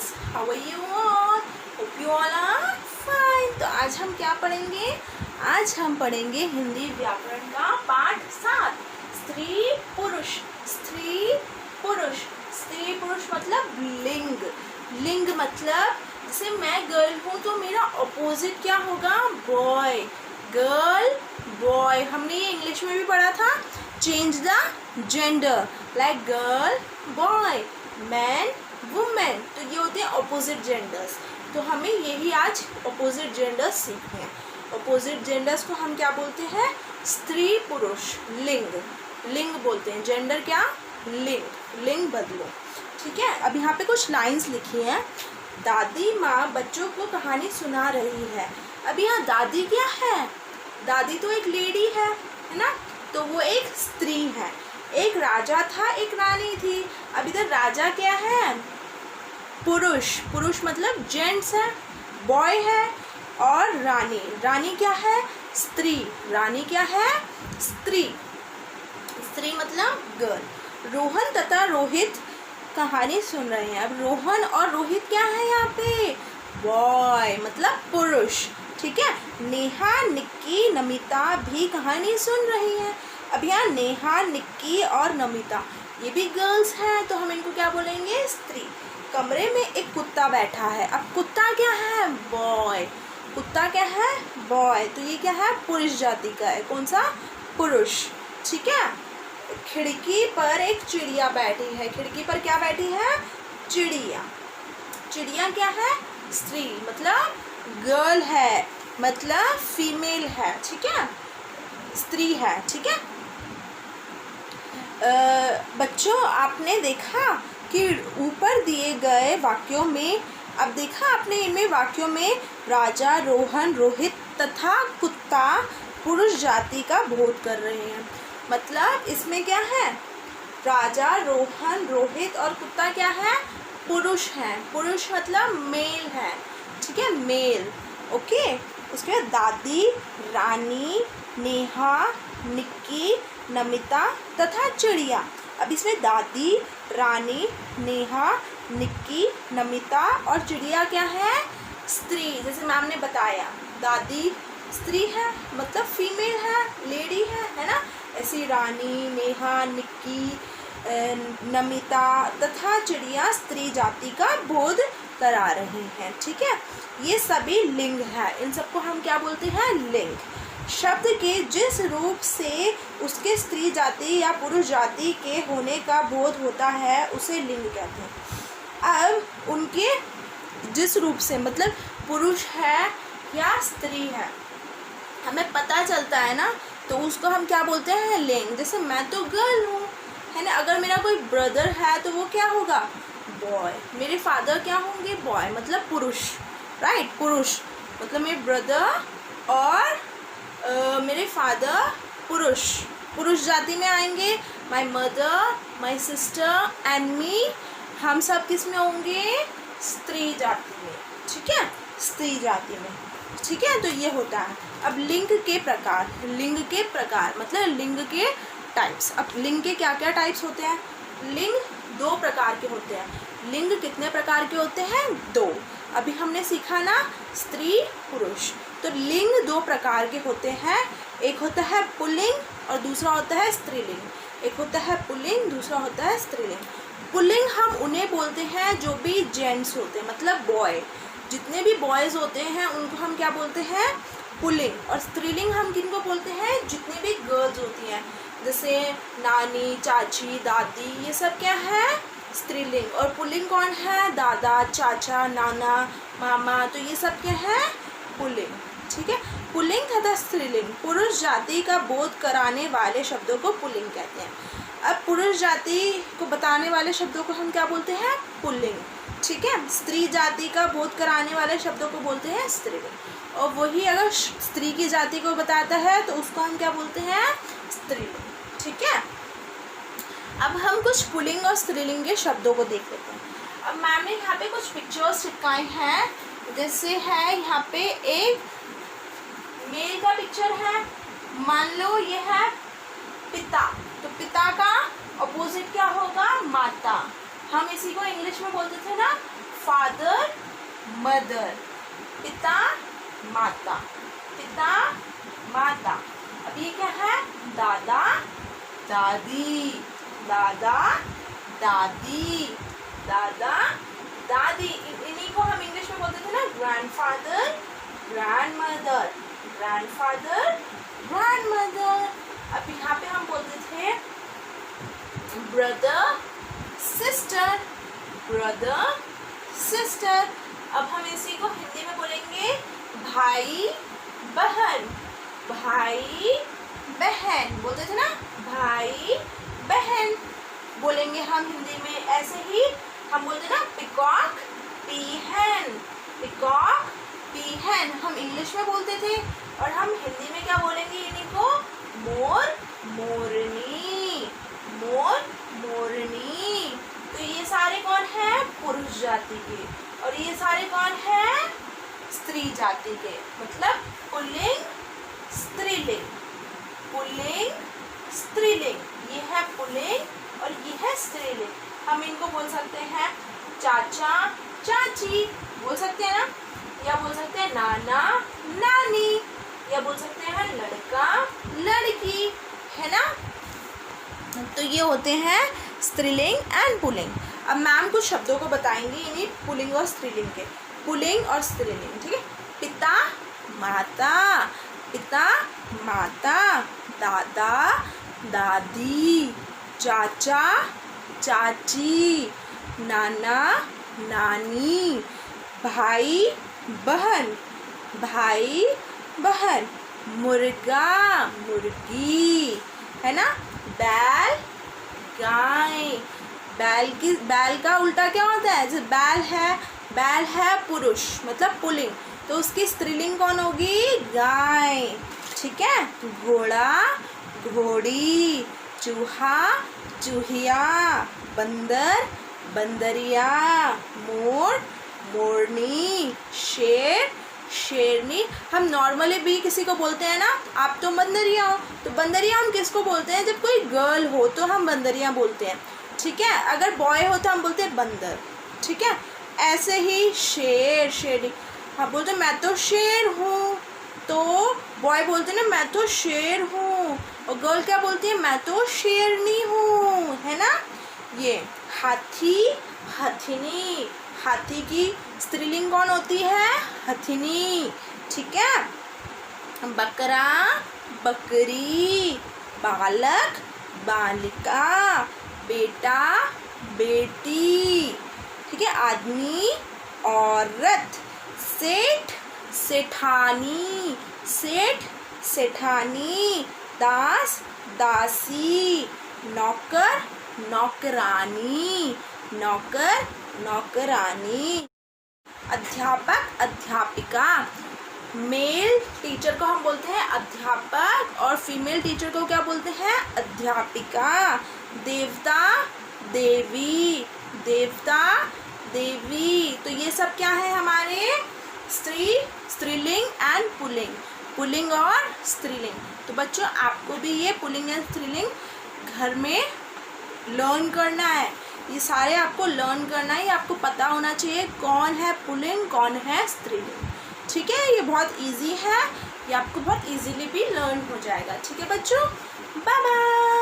students, how are you all? Hope you all are fine. तो आज हम क्या पढ़ेंगे? आज हम पढ़ेंगे हिंदी व्याकरण का पाठ 7, स्त्री पुरुष. स्त्री पुरुष. स्त्री पुरुष मतलब लिंग. लिंग मतलब जैसे मैं गर्ल हूँ तो मेरा ऑपोजिट क्या होगा? बॉय. Girl boy. हमने ये इंग्लिश में भी पढ़ा था. Change the gender like girl boy, man women. तो ये होते हैं ऑपोजिट जेंडर्स. तो हमें यही आज ऑपोजिट जेंडर्स सीखने हैं. ऑपोजिट जेंडर्स को हम क्या बोलते हैं? स्त्री पुरुष. लिंग. लिंग बोलते हैं. जेंडर क्या? लिंग. लिंग बदलो. ठीक है. अब यहाँ पे कुछ लाइंस लिखी हैं. दादी माँ बच्चों को कहानी सुना रही है. अब यहाँ दादी क्या है? दादी तो एक लेडी है ना. तो वो एक स्त्री है. एक राजा था, एक रानी थी. अब इधर राजा क्या है? पुरुष. पुरुष मतलब जेंट्स है, बॉय है. और रानी. रानी क्या है? स्त्री. रानी क्या है? स्त्री. स्त्री मतलब गर्ल. रोहन तथा रोहित कहानी सुन रहे हैं. अब रोहन और रोहित क्या है यहाँ पे? बॉय मतलब पुरुष. ठीक है. नेहा, निक्की, नमिता भी कहानी सुन रही हैं. अब यहाँ नेहा, निक्की और नमिता ये भी गर्ल्स हैं. तो हम इनको क्या बोलेंगे? स्त्री. कमरे में एक कुत्ता बैठा है. अब कुत्ता क्या है? बॉय. कुत्ता क्या है? बॉय. तो ये क्या है? पुरुष जाति का है. कौन सा? पुरुष. ठीक है. खिड़की पर एक चिड़िया बैठी है. खिड़की पर क्या बैठी है? चिड़िया. चिड़िया क्या है? स्त्री मतलब गर्ल है, मतलब फीमेल है. ठीक है. स्त्री है. ठीक है. बच्चों आपने देखा कि ऊपर दिए गए वाक्यों में, अब देखा आपने इनमें वाक्यों में राजा, रोहन, रोहित तथा कुत्ता पुरुष जाति का बोध कर रहे हैं. मतलब इसमें क्या है? राजा, रोहन, रोहित और कुत्ता क्या है? पुरुष हैं. पुरुष मतलब मेल है. ठीक है. मेल. ओके. उसके बाद दादी, रानी, नेहा, निक्की, नमिता तथा चिड़िया. अब इसमें दादी, रानी, नेहा, निक्की, नमिता और चिड़िया क्या है? स्त्री. जैसे मैम ने बताया दादी स्त्री है मतलब फीमेल है, लेडी है ना. ऐसी रानी, नेहा, निक्की, नमिता तथा चिड़िया स्त्री जाति का बोध करा रही हैं. ठीक है. ये सभी लिंग है. इन सबको हम क्या बोलते हैं? लिंग. शब्द के जिस रूप से उसके स्त्री जाति या पुरुष जाति के होने का बोध होता है उसे लिंग कहते हैं. अब उनके जिस रूप से मतलब पुरुष है या स्त्री है हमें पता चलता है ना, तो उसको हम क्या बोलते हैं? लिंग. जैसे मैं तो गर्ल हूँ है ना. अगर मेरा कोई ब्रदर है तो वो क्या होगा? बॉय. मेरे फादर क्या होंगे? बॉय मतलब पुरुष. राइट. पुरुष मतलब मेरे ब्रदर और मेरे फादर पुरुष. पुरुष जाति में आएंगे. My mother, my sister and me. हम सब किस में होंगे? स्त्री जाति में. ठीक है. स्त्री जाति में. ठीक है. तो ये होता है. अब लिंग के प्रकार. लिंग के प्रकार मतलब लिंग के टाइप्स. अब लिंग के क्या क्या टाइप्स होते हैं? लिंग 2 प्रकार के होते हैं. लिंग कितने प्रकार के होते हैं? 2. अभी हमने सीखा ना स्त्री पुरुष. तो लिंग 2 प्रकार के होते हैं. एक होता है पुल्लिंग और दूसरा होता है स्त्रीलिंग. एक होता है पुल्लिंग, दूसरा होता है स्त्रीलिंग. पुल्लिंग हम उन्हें बोलते हैं जो भी जेंट्स होते हैं मतलब बॉय. जितने भी बॉयज़ होते हैं उनको हम क्या बोलते हैं? पुल्लिंग. और स्त्रीलिंग हम किनको बोलते हैं? जितनी भी गर्ल्स होती हैं जैसे नानी, चाची, दादी ये सब क्या है? स्त्रीलिंग. और पुल्लिंग कौन है? दादा, चाचा, नाना, मामा. तो ये सब क्या है? पुल्लिंग. ठीक है. पुल्लिंग तथा स्त्रीलिंग पुरुष जाति का बोध कराने वाले शब्दों को पुल्लिंग कहते हैं. अब पुरुष जाति को बताने वाले शब्दों को हम क्या बोलते हैं? पुल्लिंग. ठीक है. स्त्री जाति का बोध कराने वाले शब्दों को बोलते हैं स्त्रीलिंग. और वही अगर स्त्री की जाति को बताता है तो उसको हम क्या बोलते हैं? स्त्रीलिंग. ठीक है. अब हम कुछ पुल्लिंग और स्त्रीलिंग के शब्दों को देख लेते हैं. अब मैम ने यहाँ पे कुछ पिक्चर्स चिपकाए हैं. जैसे है यहाँ पे एक मेल का पिक्चर है. मान लो ये है पिता. तो पिता का अपोजिट क्या होगा? माता. हम इसी को इंग्लिश में बोलते थे ना फादर. मदर, पिता माता, पिता माता। अब ये क्या है? दादा दादी, दादा दादी, दादा दादी। इन्हीं को हम इंग्लिश में बोलते थे ना ग्रैंडफादर ग्रैंडमदर, ग्रैंडफादर ग्रैंडमदर। अब यहाँ पे हम बोलते थे ब्रदर सिस्टर, ब्रदर सिस्टर। अब हम इसी को हिंदी में बोलेंगे भाई बहन, भाई बहन बोलते थे ना, भाई बहन बोलेंगे हम हिंदी में। ऐसे ही हम बोलते ना पिकॉक पीहन, पिकॉक पीहन हम इंग्लिश में बोलते थे। और हम हिंदी में क्या बोलेंगे इन्हीं को? मोर मोरनी, मोर मोरनी। तो ये सारे कौन है? पुरुष जाति के। और ये सारे कौन है? स्त्री जाति के। मतलब पुल्लिंग स्त्रीलिंग, पुल्लिंग स्त्रीलिंग। ये है पुल्लिंग और ये है स्त्रीलिंग। हम इनको बोल सकते हैं चाचा चाची, बोल सकते हैं ना, या बोल सकते हैं नाना नानी, या बोल सकते हैं लड़का लड़की, है ना। तो ये होते हैं स्त्रीलिंग एंड पुल्लिंग। अब मैम कुछ शब्दों को बताएंगे इन्हीं पुल्लिंग और स्त्रीलिंग के, पुल्लिंग और स्त्रीलिंग, ठीक है। पिता माता, पिता माता, दादा दादी, चाचा चाची, नाना नानी, भाई बहन, भाई बहन, मुर्गा मुर्गी, है ना। बैल गाय, बैल का उल्टा क्या होता है? जैसे बैल है पुरुष मतलब पुल्लिंग, तो उसकी स्त्रीलिंग कौन होगी? गाय, ठीक है। घोड़ा घोड़ी, चूहा चूहिया, बंदर बंदरिया, मोर मोरनी, शेर शेरनी। हम नॉर्मली भी किसी को बोलते हैं ना, आप तो बंदरिया हो, तो बंदरिया हम किसको बोलते हैं? जब कोई गर्ल हो तो हम बंदरिया बोलते हैं, ठीक है। अगर बॉय हो तो हम बोलते हैं बंदर, ठीक है। ऐसे ही शेर शेरनी, हम बोलते हैं मैं तो शेर हूँ, तो बॉय बोलते हैं ना मैं तो शेर हूँ, और गर्ल क्या बोलती है? मैं तो शेरनी हूँ, है ना। ये हाथी हथिनी, हाथी की स्त्रीलिंग कौन होती है? हथिनी, ठीक है। बकरा बकरी, बालक बालिका, बेटा बेटी, ठीक है। आदमी औरत, सेठ सेठानी, सेठ सेठानी, दास दासी, नौकर नौकरानी, नौकर नौकरानी। अध्यापक अध्यापिका, मेल टीचर को हम बोलते हैं अध्यापक और फीमेल टीचर को क्या बोलते हैं? अध्यापिका। देवता देवी, देवता देवी। तो ये सब क्या है हमारे? स्त्रीलिंग एंड पुल्लिंग, पुल्लिंग और स्त्रीलिंग। तो बच्चों आपको भी ये पुल्लिंग एंड स्त्रीलिंग घर में लर्न करना है, ये सारे आपको लर्न करना है, आपको पता होना चाहिए कौन है पुल्लिंग कौन है स्त्रीलिंग, ठीक है। ये बहुत इजी है, ये आपको बहुत इजीली भी लर्न हो जाएगा, ठीक है बच्चों। Bye bye.